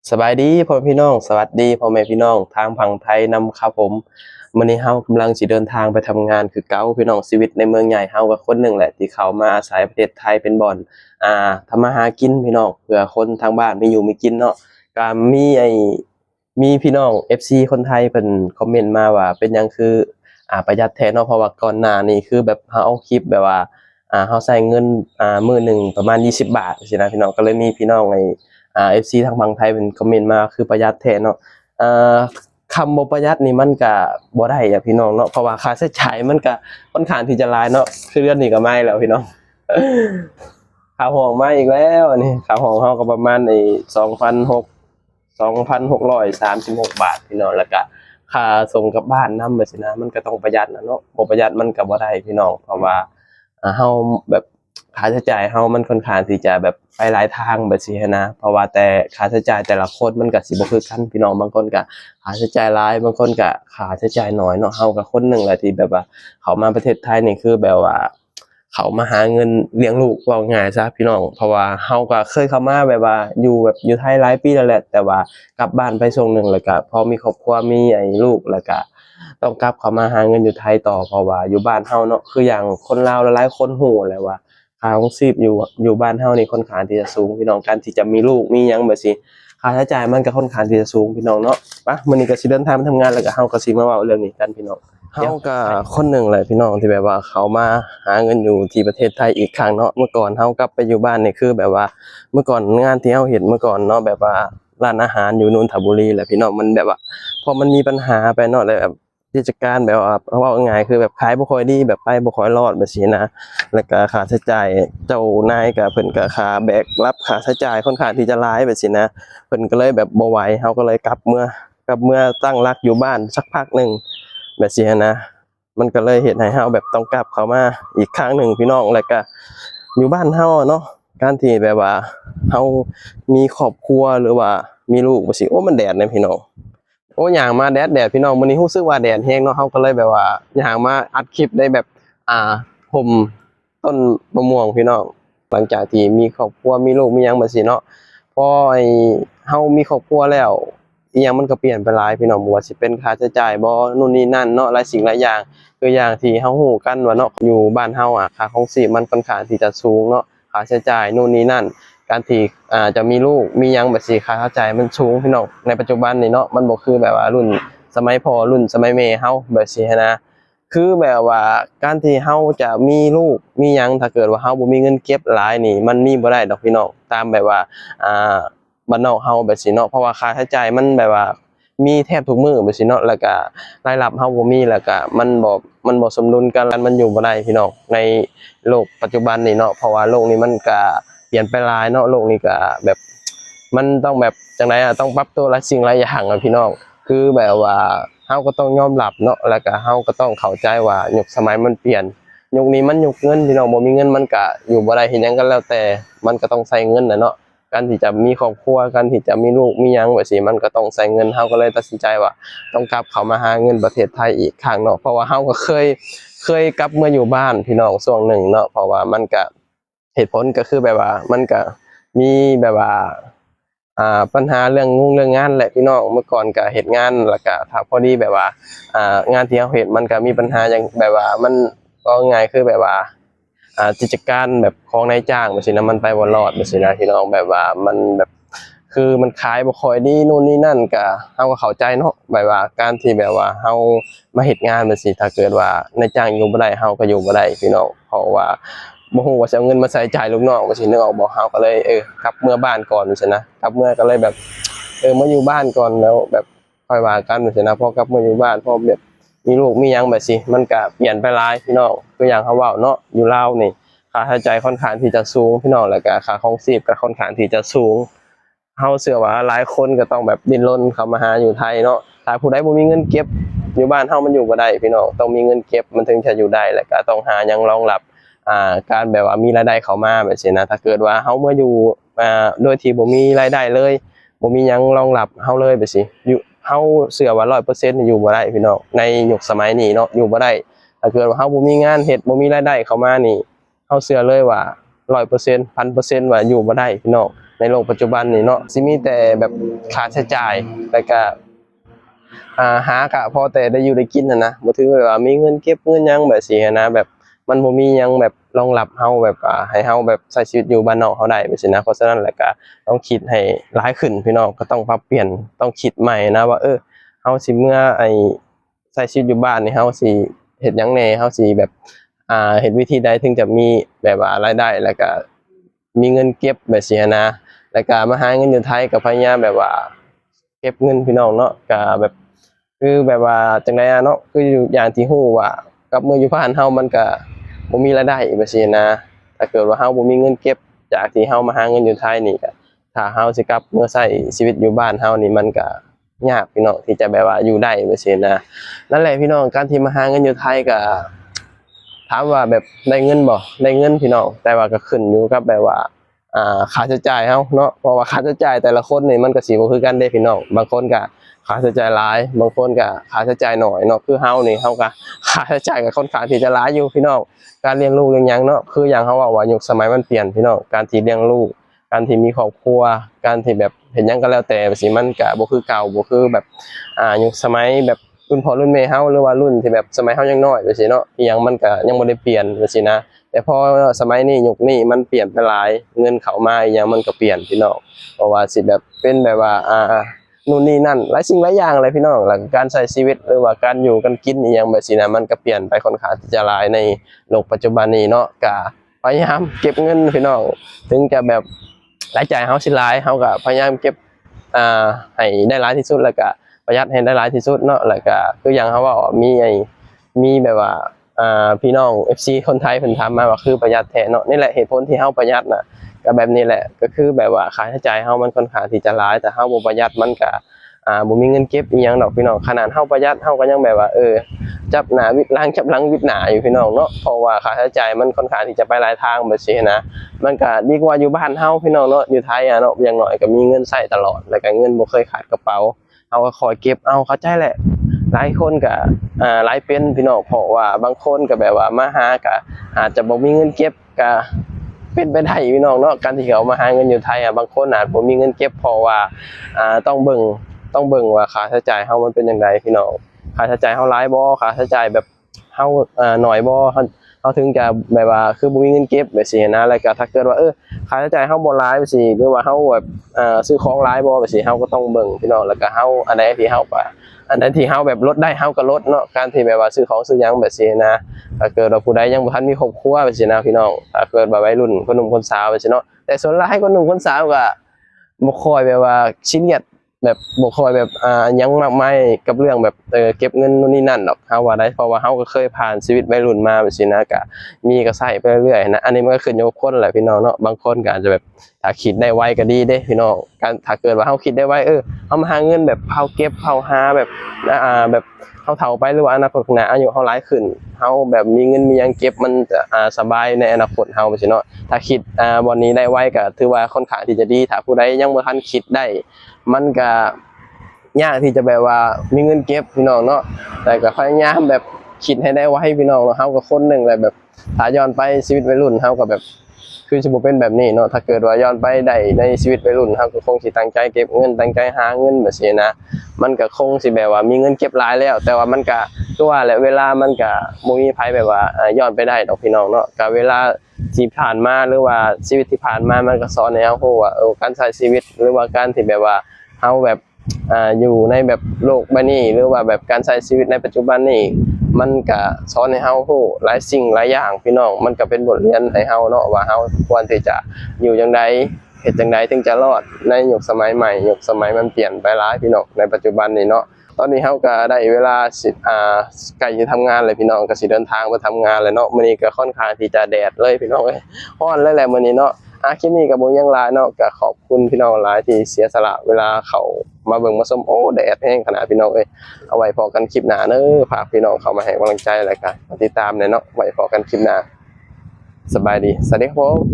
สบายดีพ่อแม่พี่น้องสวัสดีพ่อแม่พี่น้องทางฝั่งไทยนำครับผมมื้อนี้เฮากำลังสิเดินทางไปทำงานคือเก่าพี่น้องชีวิตในเมืองใหญ่เฮาก็คนหนึ่งแหละที่เขามาอาศัยประเทศไทยเป็นบ่อนทำมาหากินพี่น้องเพื่อคนทางบ้านมีอยู่มีกินเนาะก็มีพี่น้อง FC คนไทยเพิ่นคอมเมนต์มาว่าเป็นหยังคือประหยัดแท้เนาะเพราะว่าก่อนหน้านี้คือแบบเฮาเอาคลิปแบบว่าเฮาใช้เงินมื้อหนึ่งประมาณ20บาทจังซี่นะพี่น้องก็เลยมีพี่น้องFC ทางฝั่งไทยเป็นคอมเมนต์มาคือประหยัดแท้เนาะอ่าคำบ่ประหยัดนี่มันก็บ่ได้อะพี่น้องเนาะเพราะว่าค่าใช้จ่ายมันก็ค่อนข้างที่จะหลายเนาะคือเดือนนี้ก็มาอีกแล้วพี่น้องค่าห้องมาอีกแล้วอันนี้ค่าห้องเฮาก็ประมาณ2,636บาทพี่น้องแล้วก็ค่าส่งกลับบ้านนำจังซี่นะมันก็ต้องประหยัดน่ะเนาะบ่ประหยัดมันก็บ่ได้พี่น้องเพราะว่าเฮาแบบค่าใช้จ่ายเฮามันค่อนข้างที่จะแบบไปหลายทางแบบซี้หั้นนะเพราะว่าแต่ค่าใช้จ่ายแต่ละคนมันก็สิบ่คือกันพี่น้องบางคนก็ค่าใช้จ่ายหลายบางคนก็ค่าใช้จ่ายน้อยเนาะเฮาก็คนหนึ่งแหละที่แบบว่าเขามาประเทศไทยนี่คือแบบว่าเขามาหาเงินเลี้ยงลูกว่าง่ายซะพี่น้องเพราะว่าเฮาก็เคยเข้ามาแบบว่าอยู่ไทยหลายปีแล้วแหละแต่ว่ากลับบ้านไปช่วงหนึ่งแล้วก็พอมีครอบครัวมีลูกแล้วก็ต้องกลับเข้ามาหาเงินอยู่ไทยต่อเพราะว่าอยู่บ้านเฮาเนาะคืออย่างคนลาวหลายๆคนฮู้แหละว่า ค่าครองชีพอยู่บ้านเฮานี่ค่อนข้างที่จะสูงพี่น้องการที่จะมีลูกมีหยังแบบสิค่าใช้จ่ายมันก็ค่อนข้างที่จะสูงพี่น้องเนาะไปมื้อนี้ก็สิเดินทางไปทำงานแล้วก็เฮาก็สิมาเว้าเรื่องนี้กันพี่น้องเฮาก็คนหนึ่งแหละพี่น้องที่แบบว่าเขามาหาเงินอยู่ที่ประเทศไทยอีกครั้งเนาะเมื่อก่อนเฮากลับไปอยู่บ้านนี่คือแบบว่าเมื่อก่อนงานที่เฮาเฮ็ดเมื่อก่อนเนาะแบบว่าร้านอาหารอยู่นนทบุรีแหละพี่น้องมันแบบว่าพอมันมีปัญหาไปเนาะแล้วแบบกิจการแบบว่าเว้าง่ายๆคือแบบขายบ่ค่อยดีแบบไปบ่ค่อยรอดแบบซี้นะ แล้วก็ค่าใช้จ่ายเจ้านายก็เพิ่นก็ค่าแบกรับค่าใช้จ่ายค่อนข้างที่จะหลายแบบซี้นะเพิ่นก็เลยแบบบ่ไหวเฮาก็เลยกลับเมื่อตั้งหลักอยู่บ้านสักพักหนึ่งแบบซี้นะมันก็เลยเฮ็ดให้เฮาแบบต้องกลับเข้ามาอีกครั้งหนึ่งพี่น้องแล้วก็อยู่บ้านเฮาอะเนาะการที่แบบว่าเฮามีครอบครัวหรือว่ามีลูกจั่งซี้โอ้มันแดดนะพี่น้องโอ้ย่างมาแดดพี่น้องมื้อนี้รู้สึกว่าแดดแรงเนาะเฮาก็เลยแบบว่าย่างมาอัดคลิปได้แบบห่ม ต้นมะม่วงพี่น้องหลังจากที่มีครอบครัวมีลูกมีหยังบัดซี้เนาะพอเฮามีครอบครัวแล้วอิหยังมันก็เปลี่ยนไปหลายพี่น้องบ่ว่าสิเป็นค่าใช้จ่ายบ่นู่นนี่นั่นเนาะหลายสิ่งหลายอย่างคืออย่างที่เฮาฮู้กันว่าเนาะอยู่บ้านเฮาค่าครองชีพมันค่อนข้างที่จะสูงเนาะค่าใช้จ่ายนู่นนี่นั่นการที่จะมีลูกมีหยังแบบซี้ค่าใช้จ่ายมันสูงพี่น้องในปัจจุบันนี่เนาะมันบ่คือแบบว่ารุ่นสมัยพ่อรุ่นสมัยแม่เฮาแบบซี้หั้นนะ คือแบบว่าการที่เฮาจะมีลูกมีหยังถ้าเกิดว่าเฮาบ่มีเงินเก็บหลายนี่มันมีบ่ได้ดอกพี่น้องตามแบบว่าอ่าบ้านนอกเฮาแบบซี้เนาะเพราะว่าค่าใช้จ่ายมันแบบว่ามีแทบทุกมื้อแบบซี้เนาะแล้วก็รายรับเฮาบ่มีแล้วก็มันบ่สมดุลกันมันอยู่บ่ได้พี่น้องในโลกปัจจุบันนี้เนาะเพราะว่าโลกนี้มันก็เปลี่ยนไปหลายเนาะโลกนี้ก็แบบมันต้องแบบจั่งใดต้องปรับตัวหลายสิ่งหลายอย่างพี่น้อง คือแบบว่าเฮาก็ต้องยอมรับเนาะแล้วก็เฮาก็ต้องเข้าใจว่ายุคสมัยมันเปลี่ยนยุคนี้มันยุคเงินพี่น้องบ่มีเงินมันก็อยู่บ่ได้เฮ็ดหยังก็แล้วแต่มันก็ต้องใช้เงินน่ะเนาะการที่จะมีครอบครัวการที่จะมีลูกมีหยังแบบซี้มันก็ต้องใช้เงินเฮาก็เลยตัดสินใจว่าต้องกลับเข้ามาหาเงินประเทศไทยอีกครั้งเนาะเพราะว่าเฮาก็เคยกลับมาอยู่บ้านพี่น้องช่วงหนึ่งเนาะเพราะว่ามันก็เหตุผลก็คือแบบว่ามันก็มีแบบว่า ปัญหาเรื่องงานแหละพี่น้องเมื่อก่อนก็เฮ็ดงานแล้วก็ถ้าพอดีแบบว่างานที่เราเฮ็ดมันก็มีปัญหาหยังแบบว่ามันว่าง่ายคือแบบว่ากิจการแบบของนายจ้างจั่งซี้นะมันไปบ่รอดจั่งซี้นะพี่น้องแบบว่ามันแบบคือมันขายบ่ค่อยดีนู่นนี่นั่นก็เราก็เข้าใจเนาะแบบว่าการที่แบบว่าเรามาเฮ็ดงานจั่งซี้ถ้าเกิดว่านายจ้างอยู่บ่ได้เราก็อยู่บ่ได้พี่น้องเพราะว่า บ่ฮู้ว่าสิเอาเงินมาใช้จ่ายลูกน้องว่าสินึกออกบ่เราก็เลยกลับเมื่อบ้านก่อนจังซี้นะกลับเมื่อก็เลยแบบมาอยู่บ้านก่อนแล้วแบบค่อยว่ากันจังซี้นะพอกลับมาอยู่บ้านพอแบบมีลูกมีหยังแบบสิมันก็เปลี่ยนไปหลายพี่น้องคืออย่างเขาเว้าเนาะอยู่ลาวนี่ค่าใช้จ่ายค่อนข้างที่จะสูงพี่น้องแล้วก็ค่าครองชีพก็ค่อนข้างที่จะสูงเฮาเชื่อว่าหลายคนก็ต้องแบบดิ้นรนเข้ามาหาอยู่ไทยเนาะถ้าผู้ใดบ่มีเงินเก็บอยู่บ้านเฮามันอยู่บ่ได้พี่น้องต้องมีเงินเก็บมันถึงจะอยู่ได้แล้วก็ต้องหาหยังรองรับ การแบบว่ามีรายได้เข้ามาแบบซี้นะถ้าเกิดว่าเฮามาอยู่โดยที่บ่มีรายได้เลยบ่มีหยังรองรับเฮาเลยแบบซี้อยู่เฮาเชื่อว่า100%นี่อยู่บ่ได้พี่น้องในยุคสมัยนี้เนาะอยู่บ่ได้ถ้าเกิดว่าเฮาบ่มีงานเฮ็ดบ่มีรายได้เข้ามานี่เฮาเชื่อเลยว่า100% 1,000%ว่าอยู่บ่ได้พี่น้อง ในโลกปัจจุบันนี่เนาะสิมีแต่แบบค่าใช้จ่ายแล้วก็หากะพอแต่ได้อยู่ได้กินนะบ่ถือว่ามีเงินเก็บเงินหยังแบบสินะแบบมันบ่มีหยังแบบรองรับเฮาแบบให้เฮาแบบใช้ชีวิตอยู่บ้านนอกเฮาได้แบบสินะเพราะฉะนั้นแล้วก็ต้องคิดให้หลายขึ้นพี่น้องก็ต้องปรับเปลี่ยนต้องคิดใหม่นะว่าเฮาสิเมื่อใช้ชีวิตอยู่บ้านนี่เฮาสิเฮ็ดหยังแหน่เฮาสิแบบเฮ็ดวิธีใดถึงจะมีแบบว่ารายได้แล้วก็มีเงินเก็บแบบสินะแล้วก็มาหาเงินอยู่ไทยก็พยายามแบบว่าเก็บเงินพี่น้องเนาะก็แบบคือแบบว่าจังได๋เนาะคืออย่างที่ฮู้ว่ากับเมื่ออยู่บ้านเฮามันก็บ่มีรายได้แบบสินะถ้าเกิดว่าเฮาบ่มีเงินเก็บจากที่เฮามาหาเงินอยู่ไทยนี่ก็ถ้าเฮาสิกลับเมื่อใช้ชีวิตอยู่บ้านเฮานี่มันก็ยากพี่น้องที่จะแบบว่าอยู่ได้แบบสินะนั่นแหละพี่น้องการที่มาหาเงินอยู่ไทยก็ถามว่าแบบได้เงินบ่ได้เงินพี่น้องแต่ว่าก็ขึ้นอยู่กับแบบว่าค่าใช้จ่ายเฮาเนาะเพราะว่าค่าใช้จ่ายแต่ละคนนี่มันก็สิบ่คือกันเด้พี่น้องบางคนก็ค่าใช้จ่ายหลายบางคนก็ค่าใช้จ่ายน้อยเนาะคือเฮานี่เฮาก็ค่าใช้จ่ายก็ค่อนข้างที่จะหลายอยู่พี่น้องการเลี้ยงลูกเลี้ยงหยังเนาะคืออย่างเขาว่ายุคสมัยมันเปลี่ยนพี่น้องการที่เลี้ยงลูกการที่มีครอบครัวการที่แบบเฮ็ดหยังก็แล้วแต่สิมันก็บ่คือเก่าบ่คือแบบยุคสมัยแบบรุ่นพ่อรุ่นแม่เฮาหรือว่ารุ่นที่แบบสมัยเฮายังน้อยจังซี่เนาะอีหยังมันก็ยังบ่ได้เปลี่ยนจังซี่นะแต่พอสมัยนี้ยุคนี้มันเปลี่ยนไปหลายเงินเข้ามาอีหยังมันก็เปลี่ยนพี่น้องเพราะว่าสิแบบเป็นแบบว่านู่นนี่นั่นหลายสิ่งหลายอย่างเลยพี่น้องหลังการใช้ชีวิตหรือว่าการอยู่กันกินอีหยังแบบนี้นะมันก็เปลี่ยนไปค่อนข้างที่จะหลายในโลกปัจจุบันนี้เนาะก็พยายามเก็บเงินพี่น้องถึงจะแบบรายจ่ายเฮาสิหลายเฮาก็พยายามเก็บให้ได้หลายที่สุดแล้วก็ประหยัดให้ได้หลายที่สุดเนาะแล้วก็คืออย่างเขาว่ามีแบบว่าพี่น้อง FC คนไทยเพิ่นถามมาว่าคือประหยัดแท้เนาะนี่แหละเหตุผลที่เฮาประหยัดน่ะก็แบบนี้แหละก็คือแบบว่าค่าใช้จ่ายเฮามันค่อนข้างที่จะหลายแต่เฮาบ่ประหยัดมันก็บ่มีเงินเก็บอีหยังดอกพี่น้องขนาดเฮาประหยัดเฮาก็ยังแบบว่าจับหน้าวิดหลังจับหลังวิดหน้าอยู่พี่น้องเนาะเพราะว่าค่าใช้จ่ายมันค่อนข้างที่จะไปหลายทางแบบนี้นะมันก็ดีกว่าอยู่บ้านเฮาพี่น้องเนาะอยู่ไทยเนาะอย่างน้อยก็มีเงินใช้ตลอดแล้วก็เงินบ่เคยขาดกระเป๋าเฮาก็คอยเก็บเอาเข้าใจแหละหลายคนก็หลายเป็นพี่น้องเพราะว่าบางคนก็แบบว่ามาหาก็อาจจะบ่มีเงินเก็บก็เป็นไปได้พี่น้องเนาะการที่เขามาหาเงินอยู่ไทยบางคนอาจบ่มีเงินเก็บเพราะว่าต้องเบิ่งว่าค่าใช้จ่ายเฮามันเป็นจังไดพี่น้องค่าใช้จ่ายเฮาหลายบ่ค่าใช้จ่ายแบบเฮาน้อยบ่เฮาถึงจะแบบว่าคือบ่มีเงินเก็บแบบนี้นะแล้วก็ถ้าเกิดว่าค่าใช้จ่ายเฮาบ่หลายจังซี่หรือว่าเฮาแบบซื้อของหลายบ่แบบนี้เฮาก็ต้องเบิ่งพี่น้องแล้วก็เฮาอันใดที่เฮาแบบลดได้เฮาก็ลดเนาะการที่แบบว่าซื้อของซื้อหยังแบบนี้นะถ้าเกิดว่าผู้ใดยังบ่ทันมีครอบครัวแบบนี้นะพี่น้องถ้าเกิดว่าวัยรุ่นคนหนุ่มคนสาวแบบนี้เนาะแต่ส่วนหลายคนหนุ่มคนสาวก็บ่ค่อยแบบว่าซีเรียสแบบบ่ค่อยแบบหยังมากมายกับเรื่องแบบเก็บเงินนู่นนี่นั่นดอกเฮาว่าได้เพราะว่าเฮาก็เคยผ่านชีวิตวัยรุ่นมาแบบนี้นะก็มีก็ใช้ไปเรื่อยๆนะอันนี้มันก็ขึ้นอยู่กับคนแหละพี่น้องเนาะบางคนก็อาจจะแบบถ้าคิดได้ไวก็ดีเด้พี่น้องการถ้าเกิดว่าเฮาคิดได้ไวเฮามาหาเงินแบบเฮาเก็บเฮาหาแบบแบบเฮาเฒ่าไปหรือว่าอนาคตข้างหน้าอายุเฮาหลายขึ้นเฮาแบบมีเงินมีหยังเก็บมันจะสบายในอนาคตเฮาจังซี่เนาะถ้าคิดวันนี้ได้ไวก็ถือว่าค่อนข้างที่จะดีถ้าผู้ใดยังบ่ทันคิดได้มันก็ยากที่จะแบบว่ามีเงินเก็บพี่น้องเนาะแต่ก็พยายามแบบคิดให้ได้ไวพี่น้องเนาะเฮาก็คนหนึงแหละแบบถ้าย้อนไปชีวิตวัยรุ่นเฮาก็แบบคือสิบ่เป็นแบบนี้เนาะถ้าเกิดว่าย้อนไปได้ในชีวิตวัยรุ่นเฮาก็คงสิตั้งใจเก็บเงินตั้งใจหาเงินแบบนี้นะมันก็คงสิแบบว่ามีเงินเก็บหลายแล้วแต่ว่ามันก็คือว่าแหละเวลามันก็บ่มีไผแบบว่าย้อนไปได้ดอกพี่น้องเนาะก็เวลาที่ผ่านมาหรือว่าชีวิตที่ผ่านมามันก็สอนให้เฮาฮู้ว่าการใช้ชีวิตหรือว่าการที่แบบว่าเฮาแบบอยู่ในแบบโลกใบนี้หรือว่าแบบการใช้ชีวิตในปัจจุบันนี้มันก็สอนให้เฮาฮู้หลายสิ่งหลายอย่างพี่น้องมันก็เป็นบทเรียนให้เฮาเนาะว่าเฮาควรที่จะอยู่จังไดเฮ็ดจังไดถึงจะรอดในยุคสมัยใหม่ยุคสมัยมันเปลี่ยนไปหลายพี่น้องในปัจจุบันนี้เนาะตอนนี้เฮาก็ได้เวลาสิใกล้จะทำงานเลยพี่น้องก็สิเดินทางไปทำงานแล้วเนาะมื้อนี้ก็ค่อนข้างที่จะแดดเลยพี่น้องร้อนเลยแหละมื้อนี้เนาะคลิปนี้ก็บ่มีหยังหลายเนาะก็ขอบคุณพี่น้องหลายที่เสียสละเวลาเข้ามาเบิ่งมาชมแดดแห้งขนาดพี่น้องเอาไว้พอกันคลิปหน้าเด้อฝากพี่น้องเข้ามาให้กำลังใจแล้วก็ติดตามหน่อยเนาะไว้พอกันคลิปหน้าสบายดีสวัสดีครับผม